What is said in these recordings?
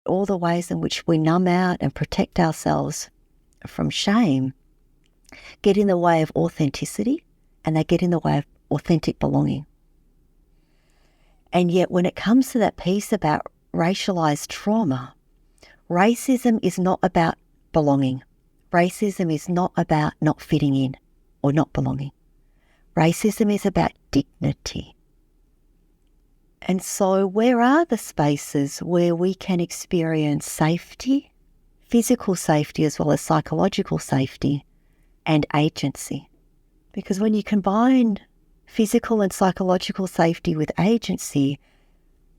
all the ways in which we numb out and protect ourselves from shame get in the way of authenticity, and they get in the way of authentic belonging. And yet when it comes to that piece about racialized trauma, racism is not about belonging. Racism is not about not fitting in or not belonging. Racism is about dignity. And so where are the spaces where we can experience safety, physical safety as well as psychological safety, and agency? Because when you combine physical and psychological safety with agency,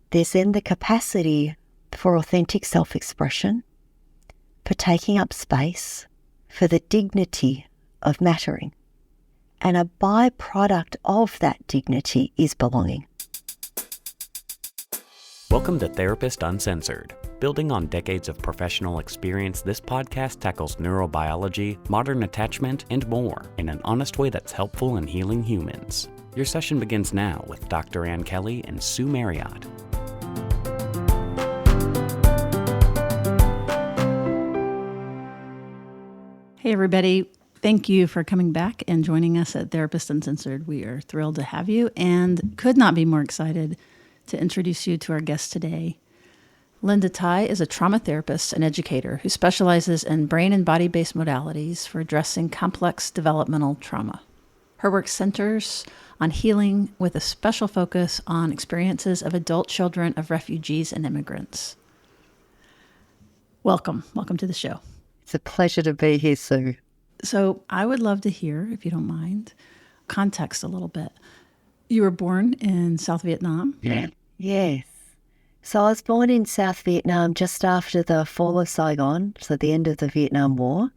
there's then the capacity for authentic self-expression, for taking up space, for the dignity of mattering. And a byproduct of that dignity is belonging. Welcome to Therapist Uncensored. Building on decades of professional experience, this podcast tackles neurobiology, modern attachment, and more in an honest way that's helpful in healing humans. Your session begins now with Dr. Ann Kelly and Sue Marriott. Hey, everybody. Thank you for coming back and joining us at Therapist Uncensored. We are thrilled to have you and could not be more excited to introduce you to our guest today. Linda Tai is a trauma therapist and educator who specializes in brain and body-based modalities for addressing complex developmental trauma. Her work centers on healing with a special focus on experiences of adult children of refugees and immigrants. Welcome to the show. It's a pleasure to be here, Sue. So I would love to hear, if you don't mind, context a little bit. You were born in South Vietnam? Yeah. Yes. So I was born in South Vietnam just after the fall of Saigon, so the end of the Vietnam War.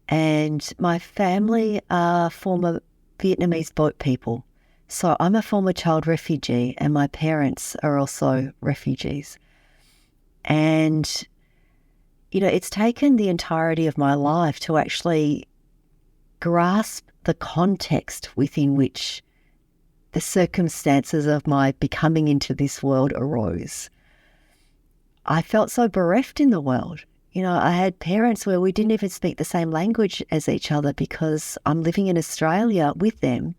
And my family are former Vietnamese boat people. So I'm a former child refugee, and my parents are also refugees. And it's taken the entirety of my life to actually grasp the context within which the circumstances of my becoming into this world arose. I felt so bereft in the world. I had parents where we didn't even speak the same language as each other because I'm living in Australia with them,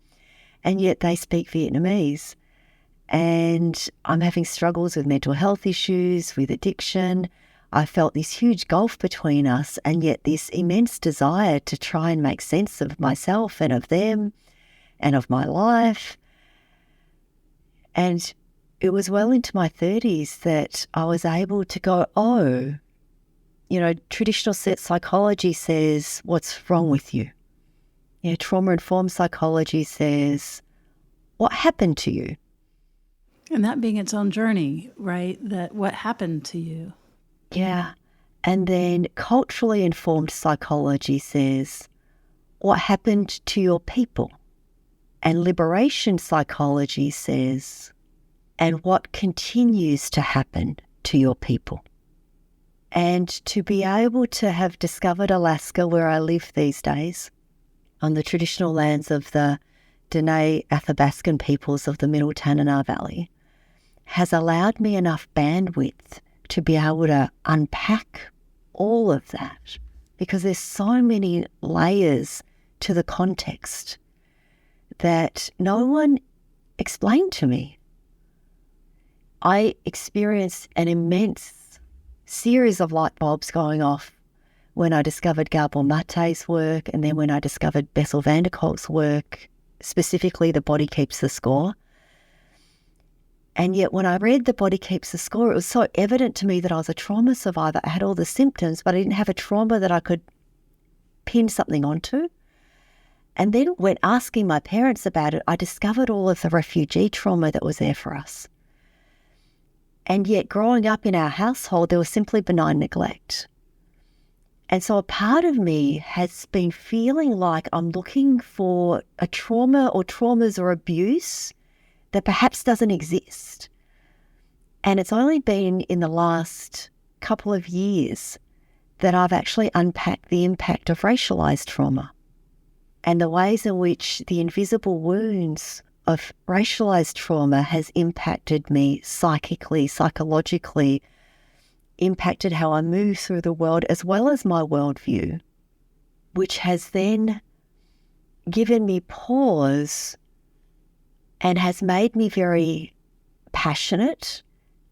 and yet they speak Vietnamese. And I'm having struggles with mental health issues, with addiction. I felt this huge gulf between us, and yet this immense desire to try and make sense of myself and of them and of my life. And it was well into my 30s that I was able to go, traditional psychology says, what's wrong with you? Trauma-informed psychology says, what happened to you? And that being its own journey, right? That what happened to you? Yeah. And then culturally informed psychology says, what happened to your people? And liberation psychology says, and what continues to happen to your people? And to be able to have discovered Alaska, where I live these days, on the traditional lands of the Dene Athabaskan peoples of the Middle Tanana Valley, has allowed me enough bandwidth to be able to unpack all of that, because there's so many layers to the context that no one explained to me. I experienced an immense series of light bulbs going off when I discovered Gabor Mate's work, and then when I discovered Bessel van der Kolk's work, specifically The Body Keeps the Score. And yet when I read The Body Keeps the Score, it was so evident to me that I was a trauma survivor. I had all the symptoms, but I didn't have a trauma that I could pin something onto. And then when asking my parents about it, I discovered all of the refugee trauma that was there for us. And yet growing up in our household, there was simply benign neglect. And so a part of me has been feeling like I'm looking for a trauma or traumas or abuse that perhaps doesn't exist. And it's only been in the last couple of years that I've actually unpacked the impact of racialized trauma and the ways in which the invisible wounds of racialized trauma has impacted me psychically, psychologically, impacted how I move through the world as well as my worldview, which has then given me pause and has made me very passionate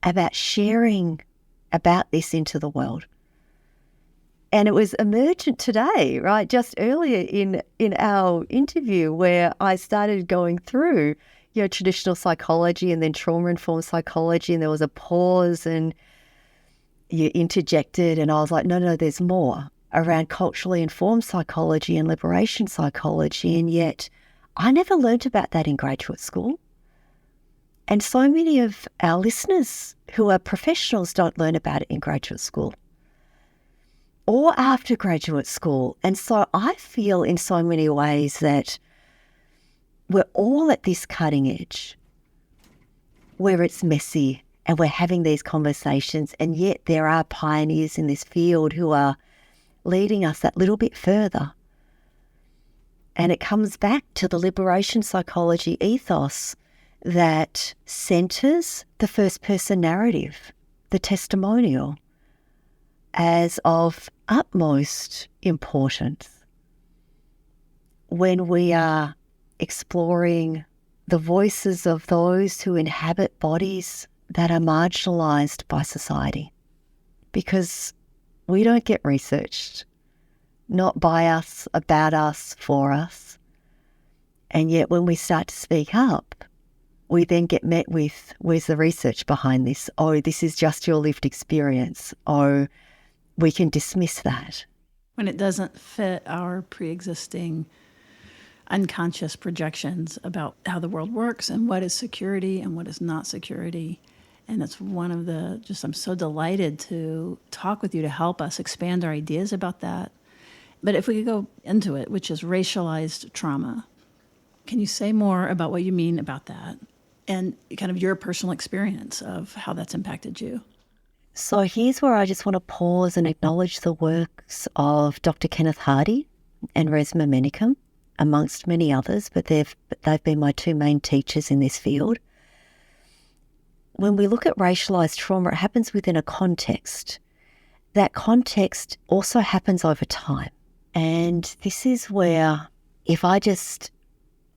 about sharing about this into the world. And it was emergent today, right? Just earlier in our interview where I started going through, traditional psychology and then trauma-informed psychology, and there was a pause and you interjected and I was like, no, there's more around culturally informed psychology and liberation psychology. And yet I never learnt about that in graduate school. And so many of our listeners who are professionals don't learn about it in graduate school or after graduate school. And so I feel in so many ways that we're all at this cutting edge where it's messy and we're having these conversations, and yet there are pioneers in this field who are leading us that little bit further. And it comes back to the liberation psychology ethos that centers the first person narrative, the testimonial, as of utmost importance when we are exploring the voices of those who inhabit bodies that are marginalized by society. Because we don't get researched, not by us, about us, for us. And yet when we start to speak up, we then get met with, where's the research behind this? Oh, this is just your lived experience. Oh, we can dismiss that. When it doesn't fit our pre-existing unconscious projections about how the world works and what is security and what is not security. And it's one of I'm so delighted to talk with you to help us expand our ideas about that. But if we could go into it, which is racialized trauma, can you say more about what you mean about that and kind of your personal experience of how that's impacted you? So here's where I just want to pause and acknowledge the works of Dr. Kenneth Hardy and Resmaa Menakem, amongst many others, but they've been my two main teachers in this field. When we look at racialized trauma, it happens within a context. That context also happens over time. And this is where, if I just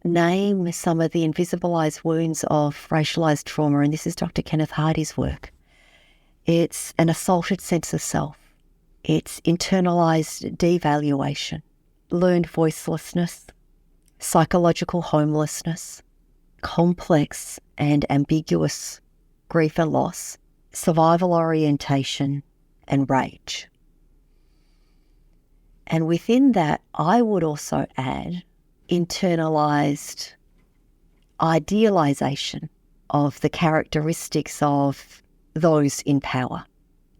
name some of the invisibilized wounds of racialized trauma, and this is Dr. Kenneth Hardy's work, it's an assaulted sense of self. It's internalized devaluation, learned voicelessness, psychological homelessness, complex and ambiguous grief and loss, survival orientation, and rage. And within that, I would also add internalized idealization of the characteristics of those in power.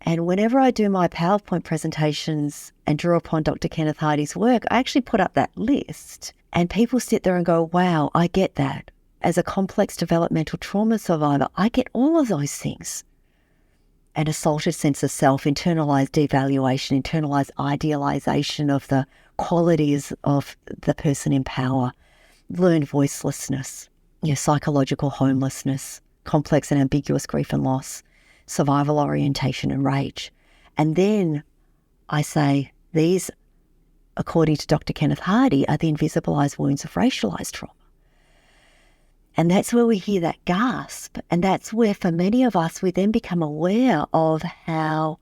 And whenever I do my PowerPoint presentations and draw upon Dr. Kenneth Hardy's work, I actually put up that list and people sit there and go, wow, I get that. As a complex developmental trauma survivor, I get all of those things. An assaulted sense of self, internalized devaluation, internalized idealization of the qualities of the person in power, learned voicelessness, psychological homelessness, complex and ambiguous grief and loss, survival orientation and rage. And then I say these, according to Dr. Kenneth Hardy, are the invisibilized wounds of racialized trauma. And that's where we hear that gasp. And that's where, for many of us, we then become aware of how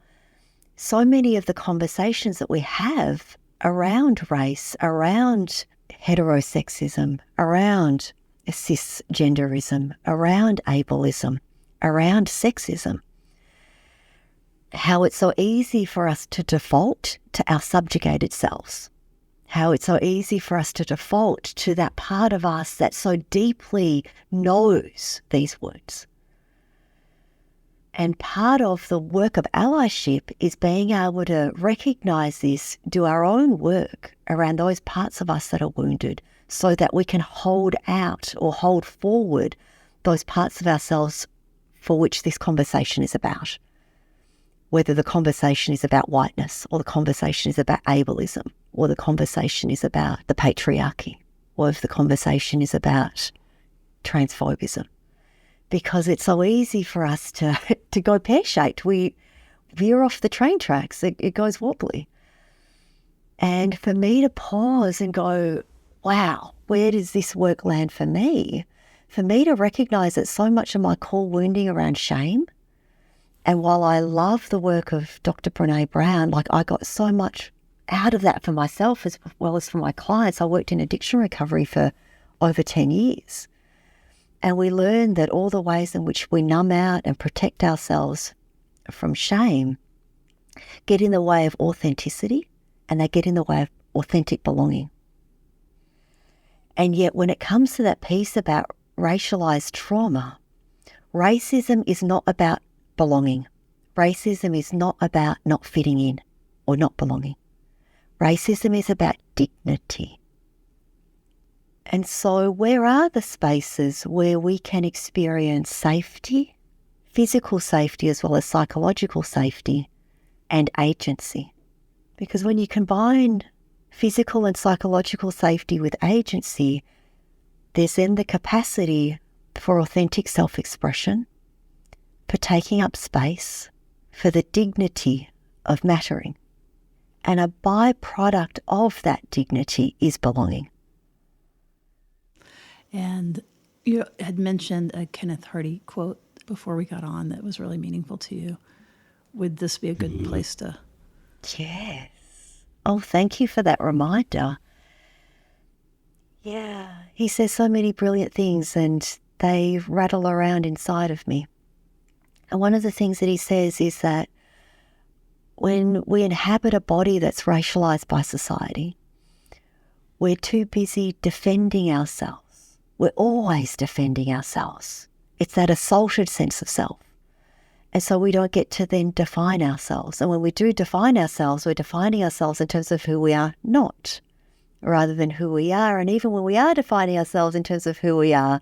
so many of the conversations that we have around race, around heterosexism, around cisgenderism, around ableism, around sexism, how it's so easy for us to default to our subjugated selves, how it's so easy for us to default to that part of us that so deeply knows these wounds. And part of the work of allyship is being able to recognize this, do our own work around those parts of us that are wounded so that we can hold out or hold forward those parts of ourselves for which this conversation is about. Whether the conversation is about whiteness or the conversation is about ableism or the conversation is about the patriarchy or if the conversation is about transphobism. Because it's so easy for us to go pear-shaped. We veer off the train tracks. It goes wobbly. And for me to pause and go, wow, where does this work land for me? For me to recognize that so much of my core wounding around shame, and while I love the work of Dr. Brene Brown, like I got so much out of that for myself as well as for my clients. I worked in addiction recovery for over 10 years. And we learned that all the ways in which we numb out and protect ourselves from shame get in the way of authenticity, and they get in the way of authentic belonging. And yet when it comes to that piece about racialized trauma, racism is not about belonging. Racism is not about not fitting in or not belonging. Racism is about dignity. And so where are the spaces where we can experience safety, physical safety as well as psychological safety, and agency? Because when you combine physical and psychological safety with agency, there's then the capacity for authentic self-expression, for taking up space, for the dignity of mattering. And a byproduct of that dignity is belonging. And you had mentioned a Kenneth Hardy quote before we got on that was really meaningful to you. Would this be a good place to? Yes. Oh, thank you for that reminder. Yeah, he says so many brilliant things and they rattle around inside of me. And one of the things that he says is that when we inhabit a body that's racialized by society, we're too busy defending ourselves. We're always defending ourselves. It's that assaulted sense of self. And so we don't get to then define ourselves. And when we do define ourselves, we're defining ourselves in terms of who we are not, rather than who we are. And even when we are defining ourselves in terms of who we are,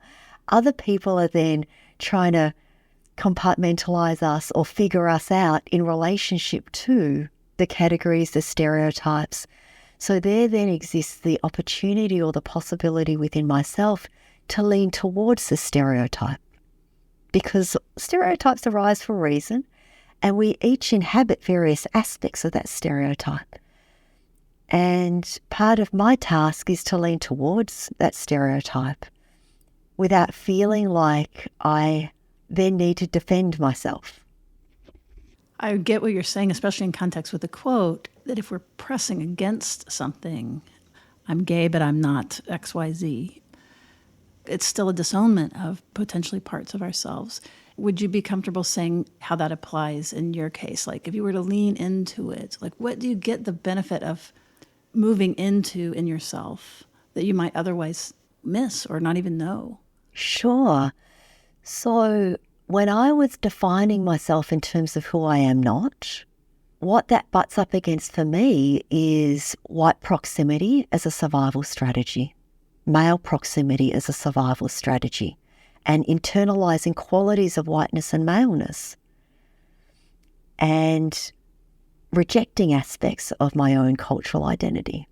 other people are then trying to compartmentalize us or figure us out in relationship to the categories, the stereotypes. So there then exists the opportunity or the possibility within myself to lean towards the stereotype, because stereotypes arise for a reason and we each inhabit various aspects of that stereotype. And part of my task is to lean towards that stereotype without feeling like I then need to defend myself. I get what you're saying, especially in context with the quote, that if we're pressing against something, I'm gay, but I'm not XYZ, it's still a disownment of potentially parts of ourselves. Would you be comfortable saying how that applies in your case? Like if you were to lean into it, like what do you get the benefit of moving into in yourself that you might otherwise miss or not even know? Sure. So when I was defining myself in terms of who I am not, what that butts up against for me is white proximity as a survival strategy, male proximity as a survival strategy, and internalizing qualities of whiteness and maleness, and rejecting aspects of my own cultural identity.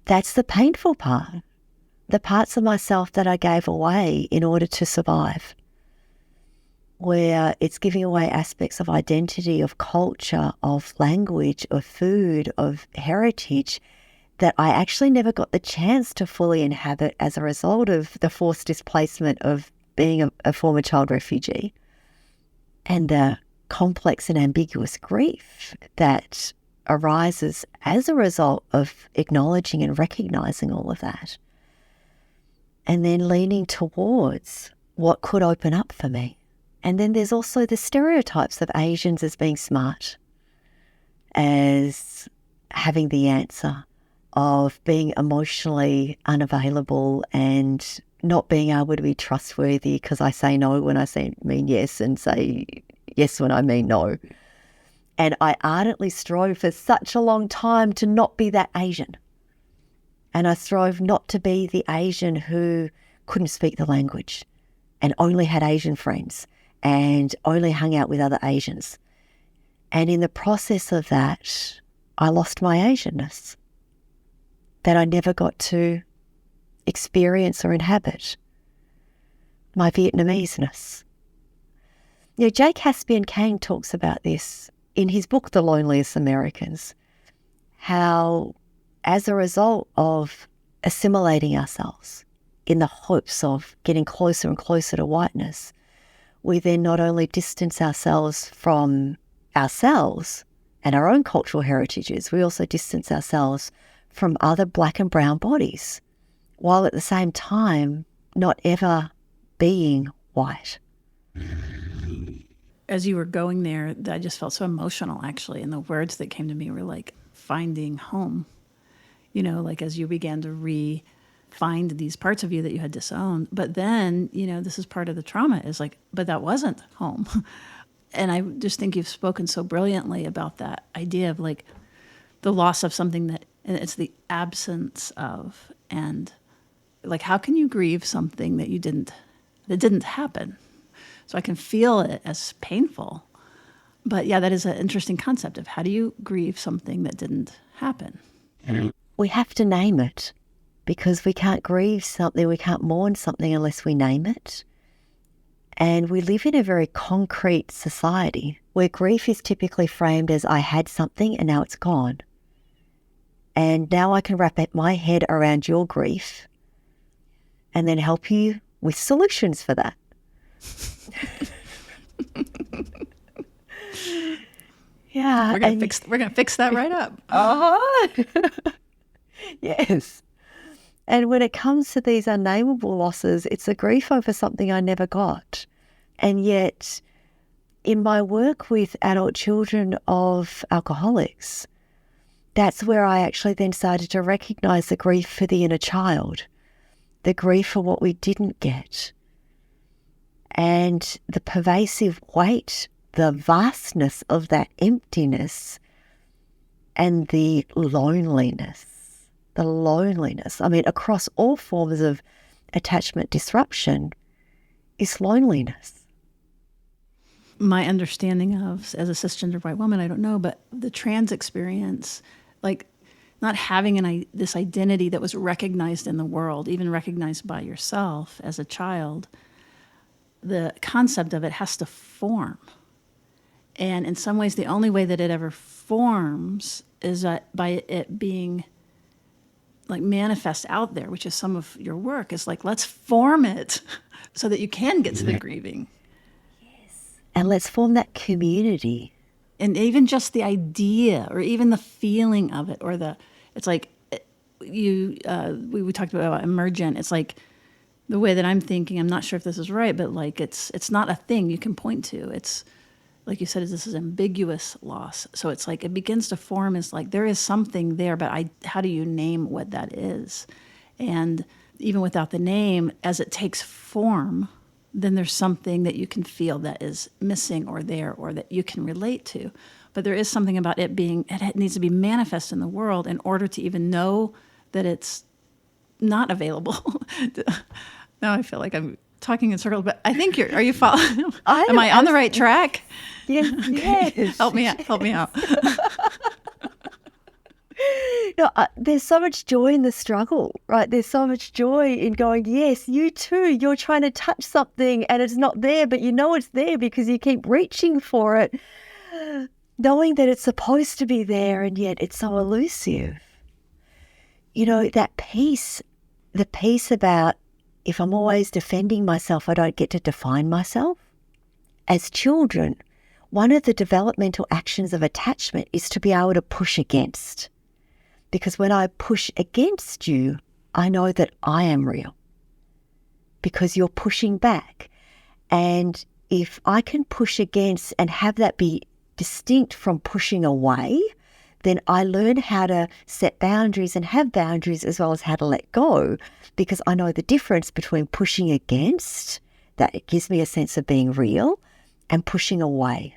That's the painful part, the parts of myself that I gave away in order to survive, where it's giving away aspects of identity, of culture, of language, of food, of heritage that I actually never got the chance to fully inhabit as a result of the forced displacement of being a former child refugee, and the complex and ambiguous grief that arises as a result of acknowledging and recognizing all of that, and then leaning towards what could open up for me. And then there's also the stereotypes of Asians as being smart, as having the answer, of being emotionally unavailable and not being able to be trustworthy because I say no when I mean yes and say yes when I mean no. And I ardently strove for such a long time to not be that Asian. And I strove not to be the Asian who couldn't speak the language and only had Asian friends and only hung out with other Asians. And in the process of that, I lost my Asianness that I never got to experience or inhabit, my Vietnameseness. You know, J. Caspian Kang talks about this in his book, The Loneliest Americans, how as a result of assimilating ourselves in the hopes of getting closer and closer to whiteness, we then not only distance ourselves from ourselves and our own cultural heritages, we also distance ourselves from other black and brown bodies, while at the same time not ever being white. As you were going there, I just felt so emotional, actually, and the words that came to me were like finding home. You know, like as you began to find these parts of you that you had disowned. But then, you know, this is part of the trauma, is like, but that wasn't home. And I just think you've spoken so brilliantly about that idea of like the loss of something that, and it's the absence of, and like, how can you grieve something that didn't happen? So I can feel it as painful. But yeah, that is an interesting concept of how do you grieve something that didn't happen? We have to name it, because we can't grieve something, we can't mourn something unless we name it. And we live in a very concrete society where grief is typically framed as I had something and now it's gone. And now I can wrap my head around your grief and then help you with solutions for that. Yeah. We're gonna fix that right up. Yes. And when it comes to these unnameable losses, it's a grief over something I never got. And yet, in my work with adult children of alcoholics, that's where I actually then started to recognize the grief for the inner child, the grief for what we didn't get, and the pervasive weight, the vastness of that emptiness, and the loneliness. I mean, across all forms of attachment disruption is loneliness. My understanding of, as a cisgender white woman, I don't know, but the trans experience, like not having this identity that was recognized in the world, even recognized by yourself as a child, the concept of it has to form. And in some ways, the only way that it ever forms is by it being like manifest out there, which is some of your work, is like, let's form it so that you can get to the grieving. Yes. And let's form that community. And even just the idea or even the feeling of it, or it's like we talked about emergent. It's like the way that I'm thinking, I'm not sure if this is right, but like it's not a thing you can point to. It's like you said, this is ambiguous loss. So it's like it begins to form as like there is something there, but how do you name what that is? And even without the name, as it takes form, then there's something that you can feel that is missing or there, or that you can relate to. But there is something about it needs to be manifest in the world in order to even know that it's not available. Now I feel like I'm talking in circles, but I think are you following? Am I on the right track? Yes. Okay. Yes. Help me out. No, there's so much joy in the struggle, right? There's so much joy in going, yes, you too, you're trying to touch something and it's not there, but you know it's there because you keep reaching for it, knowing that it's supposed to be there, and yet it's so elusive. You know, that piece, the piece about if I'm always defending myself, I don't get to define myself. As children, one of the developmental actions of attachment is to be able to push against. Because when I push against you, I know that I am real. Because you're pushing back. And if I can push against and have that be distinct from pushing away, then I learn how to set boundaries and have boundaries, as well as how to let go, because I know the difference between pushing against, that it gives me a sense of being real, and pushing away.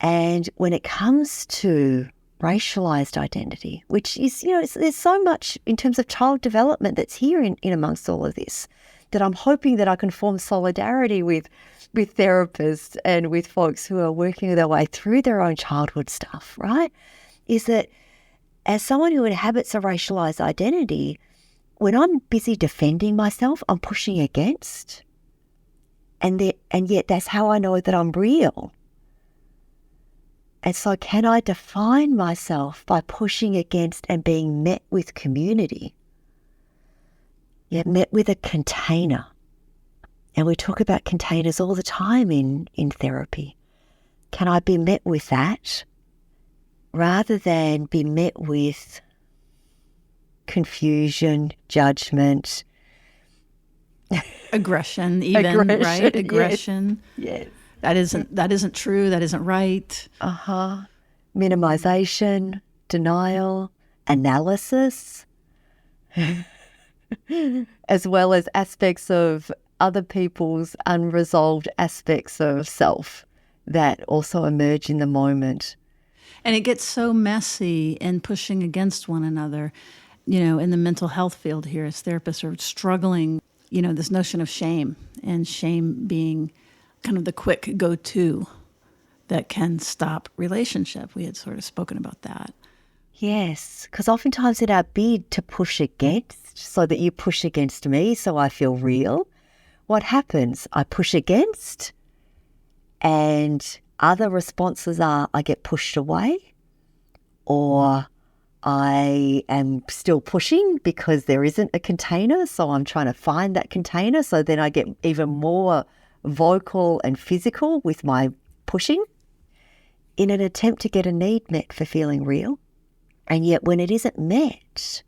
And when it comes to racialized identity, which is, you know, there's so much in terms of child development that's here in amongst all of this, that I'm hoping that I can form solidarity with therapists and with folks who are working their way through their own childhood stuff, right? Is that as someone who inhabits a racialized identity, when I'm busy defending myself, I'm pushing against. And yet that's how I know that I'm real. And so can I define myself by pushing against and being met with community? Yeah, met with a container. And we talk about containers all the time in therapy. Can I be met with that rather than be met with confusion, judgment, aggression, even, right? Aggression. Yes. That isn't true. That isn't right. Minimization, denial, analysis, as well as aspects of other people's unresolved aspects of self that also emerge in the moment. And it gets so messy in pushing against one another. You know, in the mental health field here, as therapists are struggling, you know, this notion of shame, and shame being kind of the quick go-to that can stop relationship. We had sort of spoken about that. Yes, because oftentimes in our bid to push against, so that you push against me so I feel real, what happens? I push against, and other responses are I get pushed away, or I am still pushing because there isn't a container, so I'm trying to find that container, so then I get even more vocal and physical with my pushing in an attempt to get a need met for feeling real. And yet when it isn't met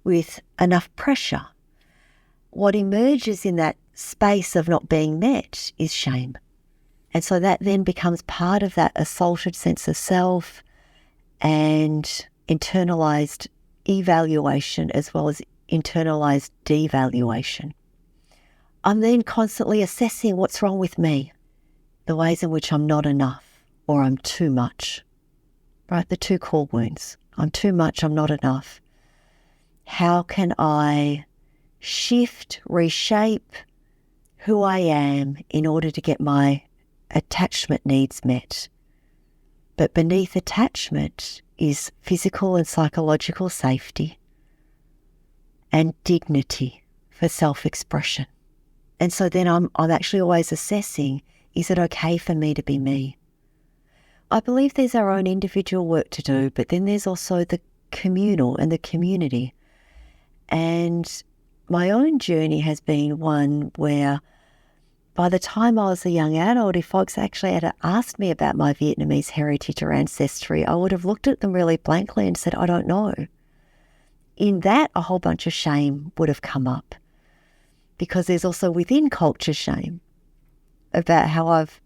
with enough pressure, what emerges in that space of not being met is shame. And so that then becomes part of that assaulted sense of self and internalized evaluation as well as internalized devaluation. I'm then constantly assessing what's wrong with me, the ways in which I'm not enough or I'm too much, right? The two core wounds. I'm too much, I'm not enough. How can I shift, reshape who I am in order to get my attachment needs met? But beneath attachment is physical and psychological safety and dignity for self-expression. And so then I'm actually always assessing, is it okay for me to be me? I believe there's our own individual work to do, but then there's also the communal and the community. And my own journey has been one where by the time I was a young adult, if folks actually had asked me about my Vietnamese heritage or ancestry, I would have looked at them really blankly and said, I don't know. In that, a whole bunch of shame would have come up, because there's also within culture shame about how I've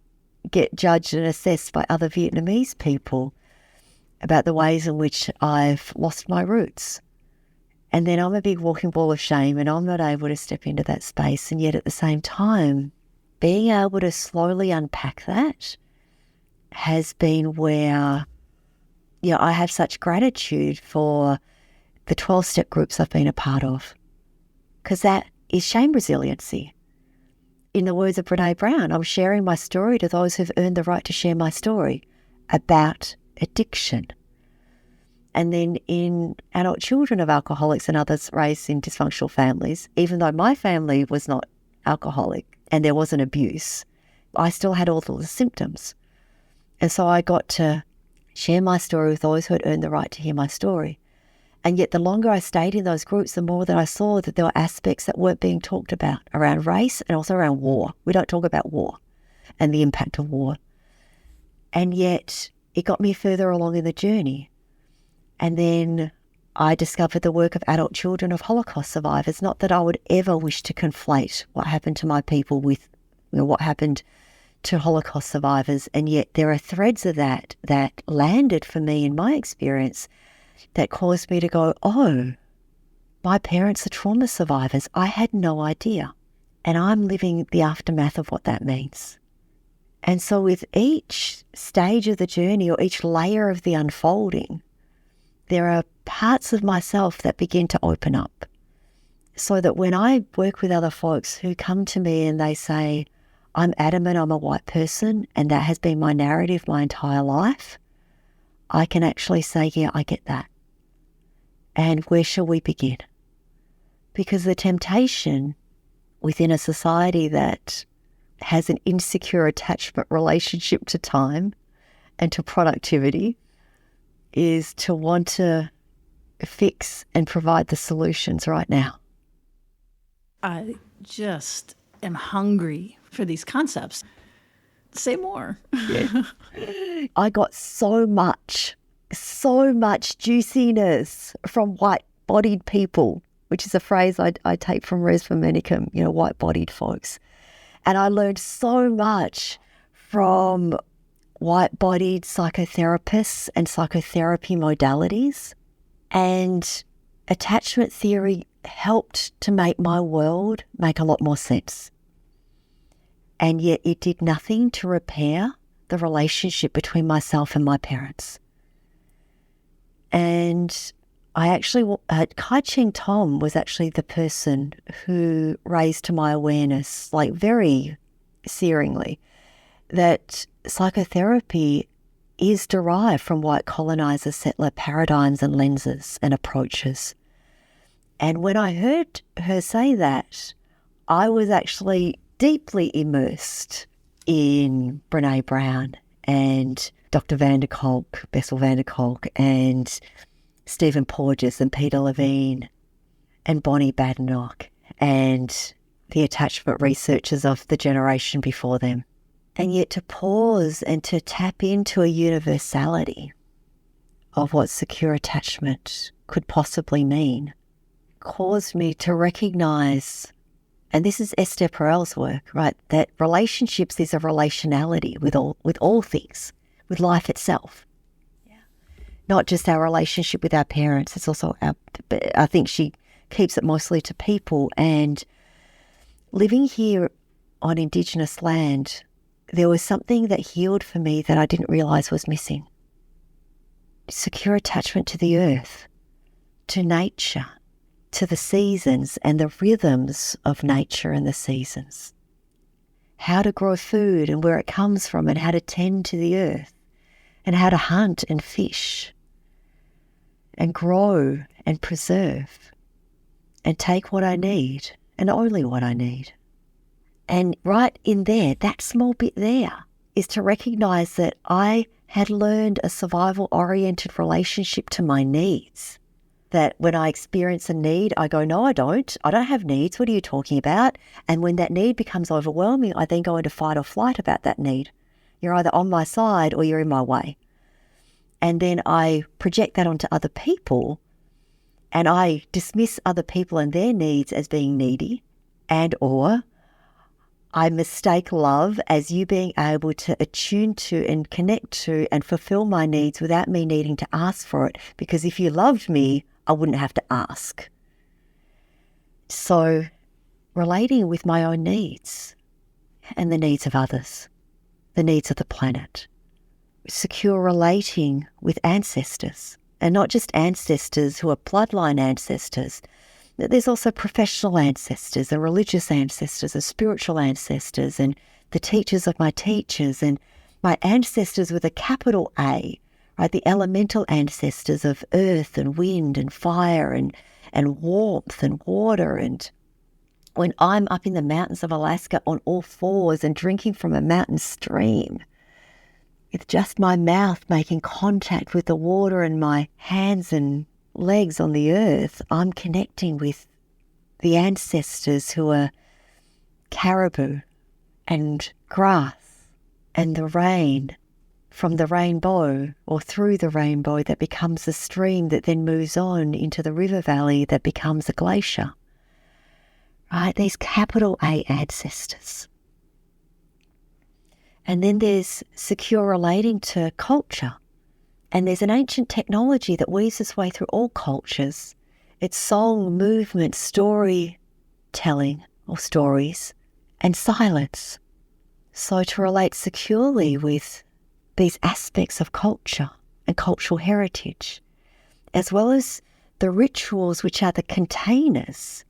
get judged and assessed by other Vietnamese people about the ways in which I've lost my roots. And then I'm a big walking ball of shame and I'm not able to step into that space. And yet at the same time, being able to slowly unpack that has been where, I have such gratitude for the 12-step groups I've been a part of, because that is shame resiliency. In the words of Brené Brown, I'm sharing my story to those who've earned the right to share my story about addiction. And then in adult children of alcoholics and others raised in dysfunctional families, even though my family was not alcoholic and there wasn't abuse, I still had all the symptoms. And so I got to share my story with those who had earned the right to hear my story. And yet the longer I stayed in those groups, the more that I saw that there were aspects that weren't being talked about around race and also around war. We don't talk about war and the impact of war. And yet it got me further along in the journey. And then I discovered the work of adult children of Holocaust survivors. Not that I would ever wish to conflate what happened to my people with what happened to Holocaust survivors. And yet there are threads of that landed for me in my experience that caused me to go, oh, my parents are trauma survivors. I had no idea. And I'm living the aftermath of what that means. And so with each stage of the journey or each layer of the unfolding, there are parts of myself that begin to open up. So that when I work with other folks who come to me and they say, I'm adamant I'm a white person and that has been my narrative my entire life, I can actually say, yeah, I get that. And where shall we begin? Because the temptation within a society that has an insecure attachment relationship to time and to productivity is to want to fix and provide the solutions right now. I just am hungry for these concepts. Say more. Yeah. I got so much juiciness from white-bodied people, which is a phrase I take from Res Feminicum, white-bodied folks. And I learned so much from white-bodied psychotherapists and psychotherapy modalities. And attachment theory helped to make my world make a lot more sense. And yet it did nothing to repair the relationship between myself and my parents. And Kai Ching Tom was actually the person who raised to my awareness, like very searingly, that psychotherapy is derived from white colonizer settler paradigms and lenses and approaches. And when I heard her say that, I was actually deeply immersed in Brené Brown and Dr. Bessel van der Kolk, and Stephen Porges and Peter Levine and Bonnie Badenoch and the attachment researchers of the generation before them. And yet to pause and to tap into a universality of what secure attachment could possibly mean caused me to recognize, and this is Esther Perel's work, right, that relationships is a relationality with all things, with life itself. Not just our relationship with our parents, it's also I think she keeps it mostly to people. And living here on Indigenous land, there was something that healed for me that I didn't realise was missing. Secure attachment to the earth, to nature, to the seasons and the rhythms of nature and the seasons. How to grow food and where it comes from, and how to tend to the earth, and how to hunt and fish and grow and preserve and take what I need and only what I need. And right in there, that small bit there is to recognise that I had learned a survival-oriented relationship to my needs. That when I experience a need, I go, no, I don't have needs. What are you talking about? And when that need becomes overwhelming, I then go into fight or flight about that need. You're either on my side or you're in my way. And then I project that onto other people, and I dismiss other people and their needs as being needy, and or I mistake love as you being able to attune to and connect to and fulfill my needs without me needing to ask for it, because if you loved me, I wouldn't have to ask. So relating with my own needs and the needs of others, the needs of the planet. Secure relating with ancestors, and not just ancestors who are bloodline ancestors. There's also professional ancestors and religious ancestors and spiritual ancestors and the teachers of my teachers and my ancestors with a capital A, right? The elemental ancestors of earth and wind and fire and warmth and water. And when I'm up in the mountains of Alaska on all fours and drinking from a mountain stream, with just my mouth making contact with the water and my hands and legs on the earth, I'm connecting with the ancestors who are caribou and grass and the rain from the rainbow or through the rainbow that becomes a stream that then moves on into the river valley that becomes a glacier. Right? These capital A ancestors. And then there's secure relating to culture. And there's an ancient technology that weaves its way through all cultures. It's song, movement, storytelling or stories, and silence. So to relate securely with these aspects of culture and cultural heritage, as well as the rituals which are the containers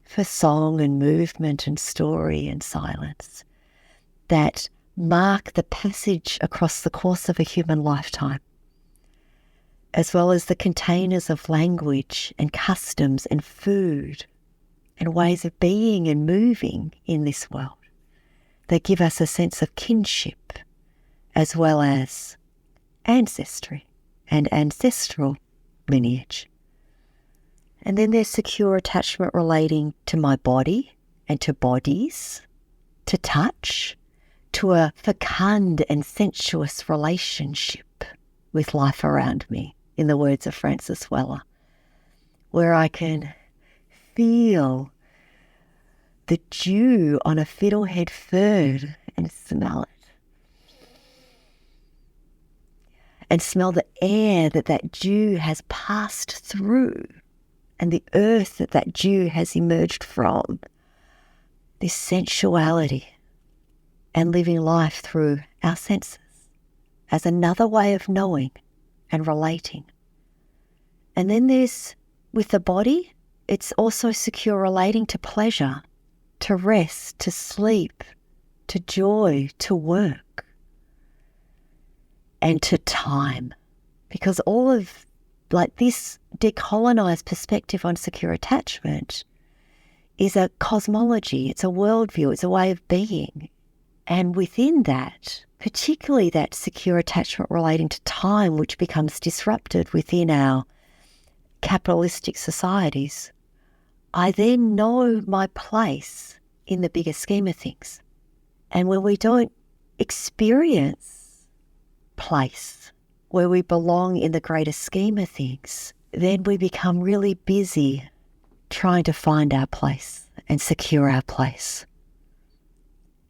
for song and movement and story and silence, that mark the passage across the course of a human lifetime, as well as the containers of language and customs and food and ways of being and moving in this world that give us a sense of kinship, as well as ancestry and ancestral lineage. And then there's secure attachment relating to my body and to bodies, to touch, to a fecund and sensuous relationship with life around me, in the words of Francis Weller, where I can feel the dew on a fiddlehead fern and smell it. And smell the air that dew has passed through and the earth that dew has emerged from. This sensuality and living life through our senses as another way of knowing and relating. And then there's, with the body, it's also secure relating to pleasure, to rest, to sleep, to joy, to work, and to time. Because all of this decolonized perspective on secure attachment is a cosmology, it's a worldview, it's a way of being. And within that, particularly that secure attachment relating to time, which becomes disrupted within our capitalistic societies, I then know my place in the bigger scheme of things. And when we don't experience place, where we belong in the greater scheme of things, then we become really busy trying to find our place and secure our place.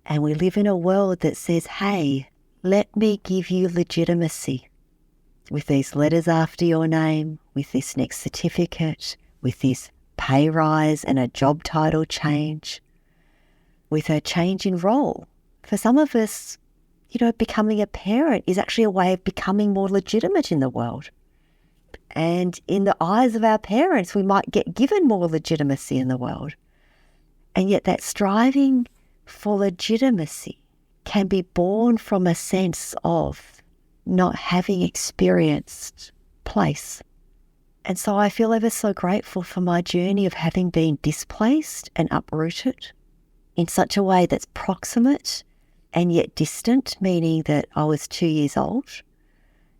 And we live in a world that says, hey, let me give you legitimacy with these letters after your name, with this next certificate, with this pay rise and a job title change, with a change in role. For some of us, becoming a parent is actually a way of becoming more legitimate in the world. And in the eyes of our parents, we might get given more legitimacy in the world. And yet that striving for legitimacy can be born from a sense of not having experienced place. And so I feel ever so grateful for my journey of having been displaced and uprooted in such a way that's proximate and yet distant, meaning that I was 2 years old,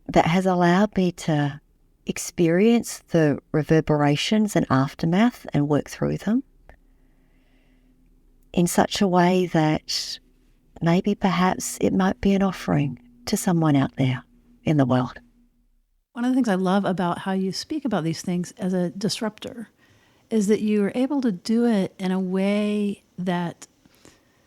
that has allowed me to experience the reverberations and aftermath and work through them in such a way that maybe perhaps it might be an offering to someone out there in the world. One of the things I love about how you speak about these things as a disruptor is that you are able to do it in a way that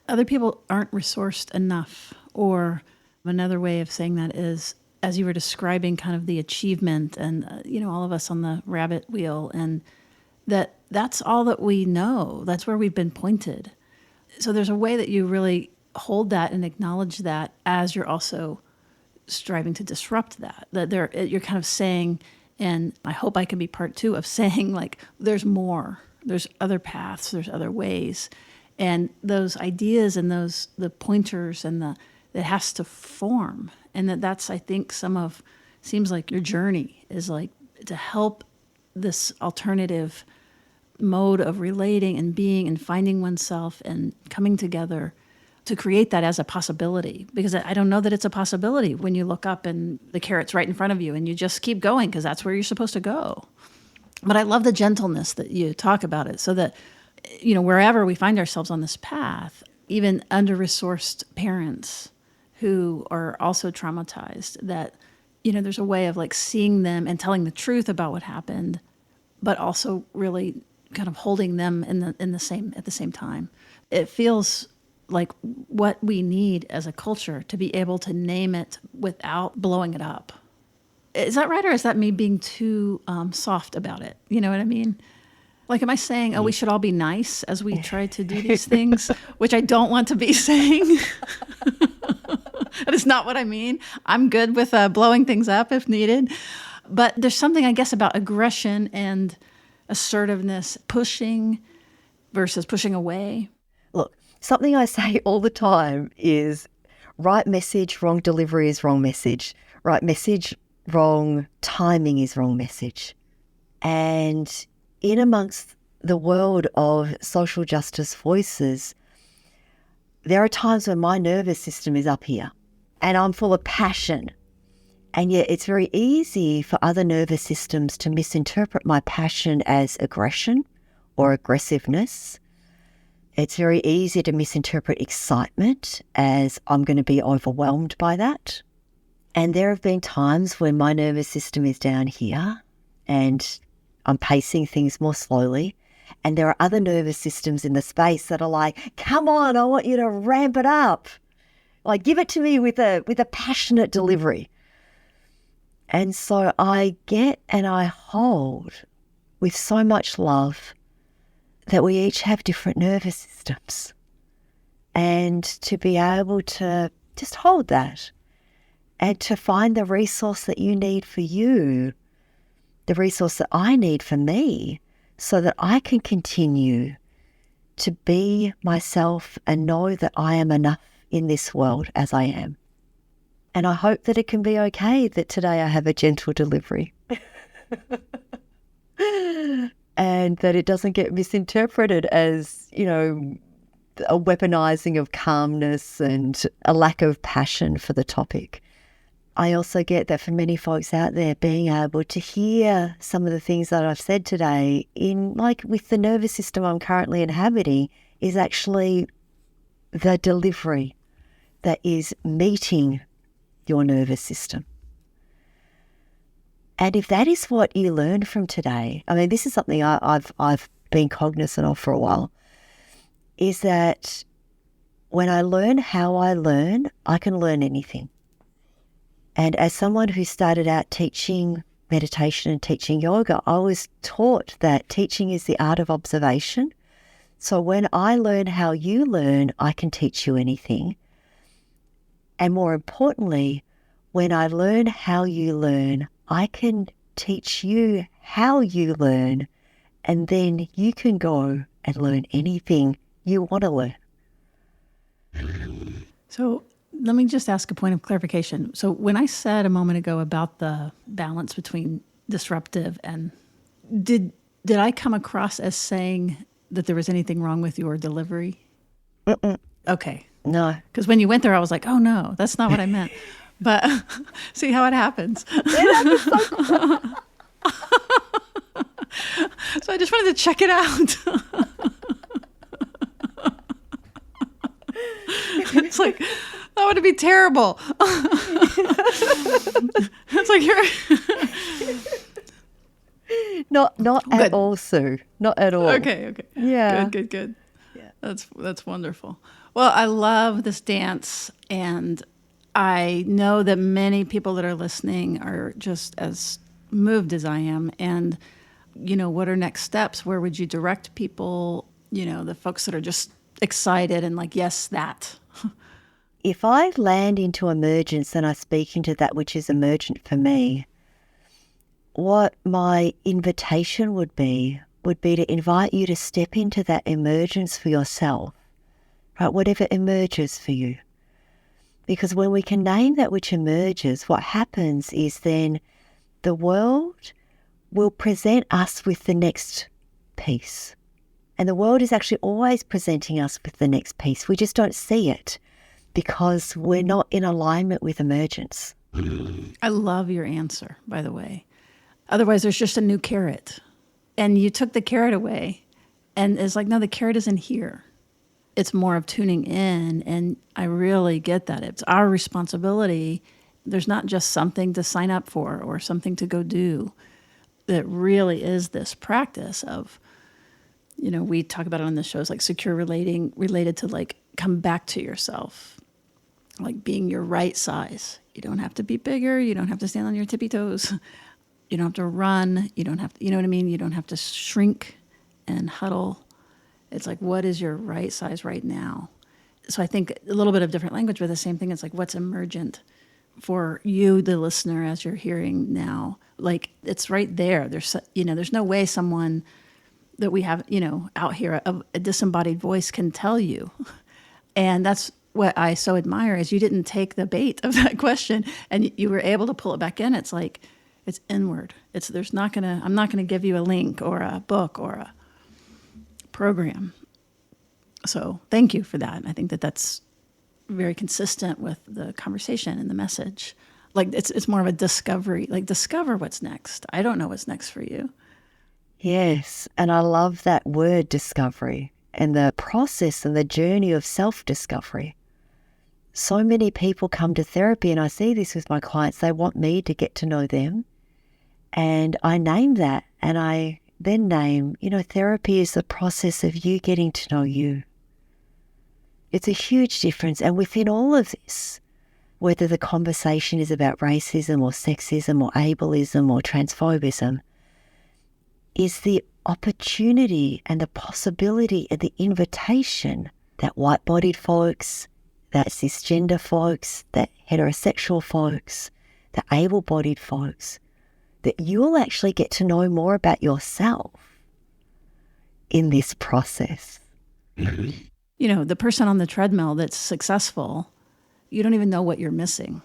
other people aren't resourced enough. Or another way of saying that is, as you were describing kind of the achievement and, all of us on the rabbit wheel, and that's all that we know. That's where we've been pointed. So there's a way that you really hold that and acknowledge that as you're also striving to disrupt that you're kind of saying, and I hope I can be part two of saying, like, there's more, there's other paths, there's other ways. And those ideas and the pointers and it has to form. And that's, I think, seems like your journey is like to help this alternative mode of relating and being and finding oneself and coming together to create that as a possibility. Because I don't know that it's a possibility when you look up and the carrot's right in front of you and you just keep going because that's where you're supposed to go. But I love the gentleness that you talk about it, so that, wherever we find ourselves on this path, even under-resourced parents who are also traumatized, that, there's a way of like seeing them and telling the truth about what happened, but also really kind of holding them at the same time. It feels like what we need as a culture to be able to name it without blowing it up. Is that right? Or is that me being too soft about it? You know what I mean? Like, am I saying, we should all be nice as we try to do these things, which I don't want to be saying? That is not what I mean. I'm good with blowing things up if needed. But there's something, I guess, about aggression and assertiveness, pushing versus pushing away. Look, something I say all the time is right message, wrong delivery is wrong message. Right message, wrong timing is wrong message. And in amongst the world of social justice voices, there are times when my nervous system is up here and I'm full of passion And yet it's very easy for other nervous systems to misinterpret my passion as aggression or aggressiveness. It's very easy to misinterpret excitement as I'm going to be overwhelmed by that. And there have been times when my nervous system is down here and I'm pacing things more slowly. And there are other nervous systems in the space that are like, come on, I want you to ramp it up. Like, give it to me with a passionate delivery. And so I get and I hold with so much love that we each have different nervous systems. And to be able to just hold that and to find the resource that you need for you, the resource that I need for me, so that I can continue to be myself and know that I am enough in this world as I am. And I hope that it can be okay that today I have a gentle delivery. And that it doesn't get misinterpreted as, a weaponizing of calmness and a lack of passion for the topic. I also get that for many folks out there, being able to hear some of the things that I've said today with the nervous system I'm currently inhabiting is actually the delivery that is meeting your nervous system. And if that is what you learned from today, I mean, this is something I've been cognizant of for a while, is that when I learn how I learn, I can learn anything. And as someone who started out teaching meditation and teaching yoga, I was taught that teaching is the art of observation. So when I learn how you learn, I can teach you anything. And more importantly, when I learn how you learn, I can teach you how you learn, and then you can go and learn anything you want to learn. So let me just ask a point of clarification. So when I said a moment ago about the balance between disruptive and did I come across as saying that there was anything wrong with your delivery? Mm-mm. Okay. No. Because when you went there, I was like, oh no, that's not what I meant. But see how it happens. It happens so quick. So I just wanted to check it out. It's like, that would be terrible. It's like you're Not at all, Sue. Not at all. Okay. Yeah. Good. Yeah. That's wonderful. Well, I love this dance, and I know that many people that are listening are just as moved as I am. And, what are next steps? Where would you direct people, the folks that are just excited and like, yes, that. If I land into emergence and I speak into that which is emergent for me, what my invitation would be to invite you to step into that emergence for yourself, right? Whatever emerges for you. Because when we can name that which emerges, what happens is then the world will present us with the next piece. And the world is actually always presenting us with the next piece. We just don't see it because we're not in alignment with emergence. I love your answer, by the way. Otherwise, there's just a new carrot. And you took the carrot away. And it's like, no, the carrot isn't here. It's more of tuning in. And I really get that. It's our responsibility. There's not just something to sign up for or something to go do. That really is this practice of, we talk about it on the shows, like secure related to like come back to yourself, like being your right size. You don't have to be bigger. You don't have to stand on your tippy toes. You don't have to run. You don't have to, you know what I mean? You don't have to shrink and huddle. It's like, what is your right size right now? So I think a little bit of different language, but the same thing. It's like, what's emergent for you, the listener, as you're hearing now? Like, it's right there. There's no way someone that we have, out here, a disembodied voice can tell you. And that's what I so admire is you didn't take the bait of that question and you were able to pull it back in. It's like, it's inward. I'm not gonna give you a link or a book or a program. So thank you for that. And I think that that's very consistent with the conversation and the message. like it's more of a discovery, like discover what's next. I don't know what's next for you. Yes, and I love that word discovery and the process and the journey of self-discovery. So many people come to therapy, and I see this with my clients, they want me to get to know them. And I name that, and I then name, therapy is the process of you getting to know you. It's a huge difference. And within all of this, whether the conversation is about racism or sexism or ableism or transphobism, is the opportunity and the possibility and the invitation that white-bodied folks, that cisgender folks, that heterosexual folks, the able-bodied folks, that you'll actually get to know more about yourself in this process. The person on the treadmill that's successful, you don't even know what you're missing.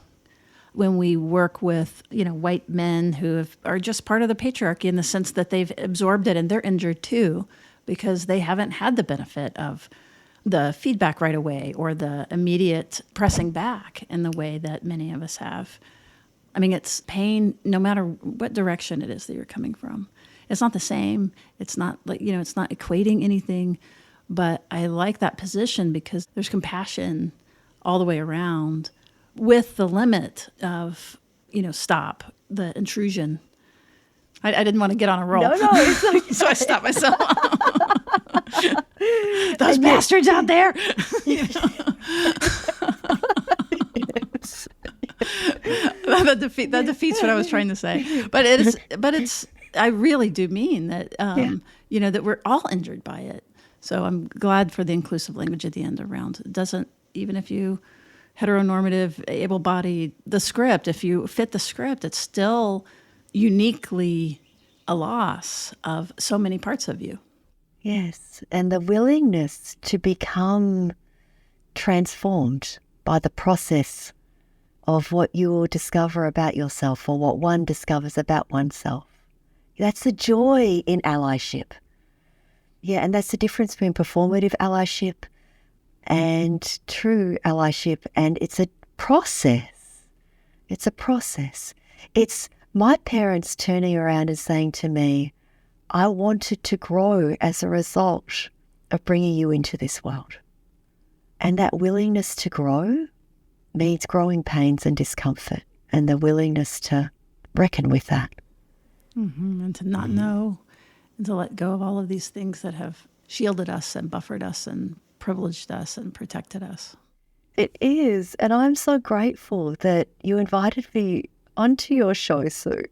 When we work with, white men who are just part of the patriarchy in the sense that they've absorbed it and they're injured too because they haven't had the benefit of the feedback right away or the immediate pressing back in the way that many of us have. I mean, it's pain no matter what direction it is that you're coming from. It's not the same. It's not like, it's not equating anything. But I like that position because there's compassion all the way around with the limit of, stop, the intrusion. I didn't want to get on a roll. No, it's okay. So I stopped myself. Those bastards out there. That defeats what I was trying to say. But it's I really do mean that that we're all injured by it. So I'm glad for the inclusive language at the end around. It doesn't, even if you heteronormative, able-bodied, the script, if you fit the script, it's still uniquely a loss of so many parts of you. Yes, and the willingness to become transformed by the process of what you will discover about yourself or what one discovers about oneself. That's the joy in allyship. Yeah, and that's the difference between performative allyship and true allyship. And it's a process. It's a process. It's my parents turning around and saying to me, I wanted to grow as a result of bringing you into this world. And that willingness to grow means growing pains and discomfort and the willingness to reckon with that. Mm-hmm. And to not know and to let go of all of these things that have shielded us and buffered us and privileged us and protected us. It is. And I'm so grateful that you invited me onto your show, Sue.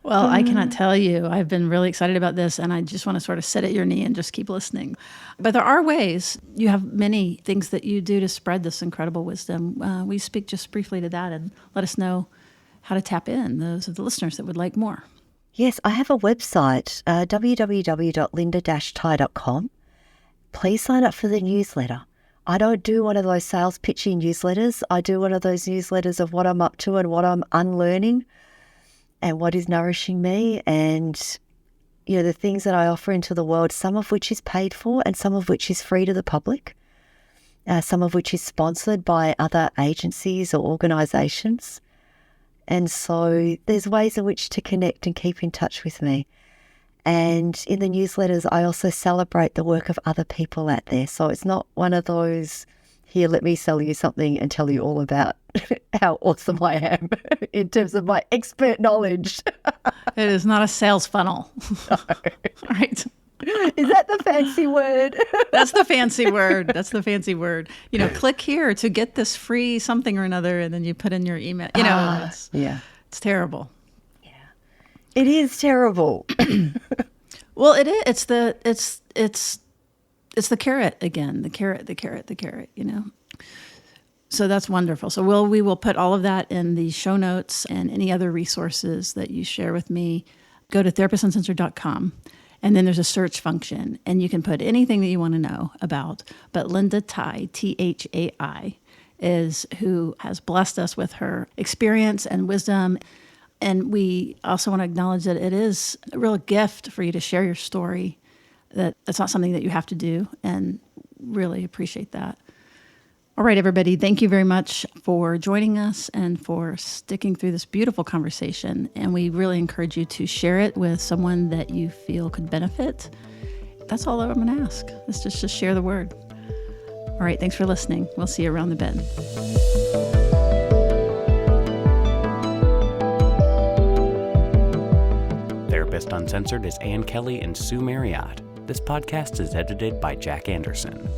Well, I cannot tell you. I've been really excited about this, and I just want to sort of sit at your knee and just keep listening. But there are ways. You have many things that you do to spread this incredible wisdom. We speak just briefly to that and let us know how to tap in, those of the listeners that would like more. Yes, I have a website, www.linda-ty.com. Please sign up for the newsletter. I don't do one of those sales pitching newsletters. I do one of those newsletters of what I'm up to and what I'm unlearning and what is nourishing me and, the things that I offer into the world, some of which is paid for and some of which is free to the public, some of which is sponsored by other agencies or organisations. And so there's ways in which to connect and keep in touch with me. And in the newsletters, I also celebrate the work of other people out there. So it's not one of those, here, let me sell you something and tell you all about how awesome I am in terms of my expert knowledge. It is not a sales funnel. No. Right. Is that the fancy word? That's the fancy word. That's the fancy word. Click here to get this free something or another, and then you put in your email. It's terrible. Yeah, it is terrible. Well, it is. It's the carrot again. The carrot. So that's wonderful. So we will put all of that in the show notes and any other resources that you share with me. Go to therapistsuncensored.com. And then there's a search function, and you can put anything that you want to know about. But Linda Ty, Thai, is who has blessed us with her experience and wisdom. And we also want to acknowledge that it is a real gift for you to share your story, that it's not something that you have to do, and really appreciate that. All right, everybody, thank you very much for joining us and for sticking through this beautiful conversation. And we really encourage you to share it with someone that you feel could benefit. That's all I'm going to ask. Is just share the word. All right, thanks for listening. We'll see you around the bend. Therapist Uncensored is Ann Kelly and Sue Marriott. This podcast is edited by Jack Anderson.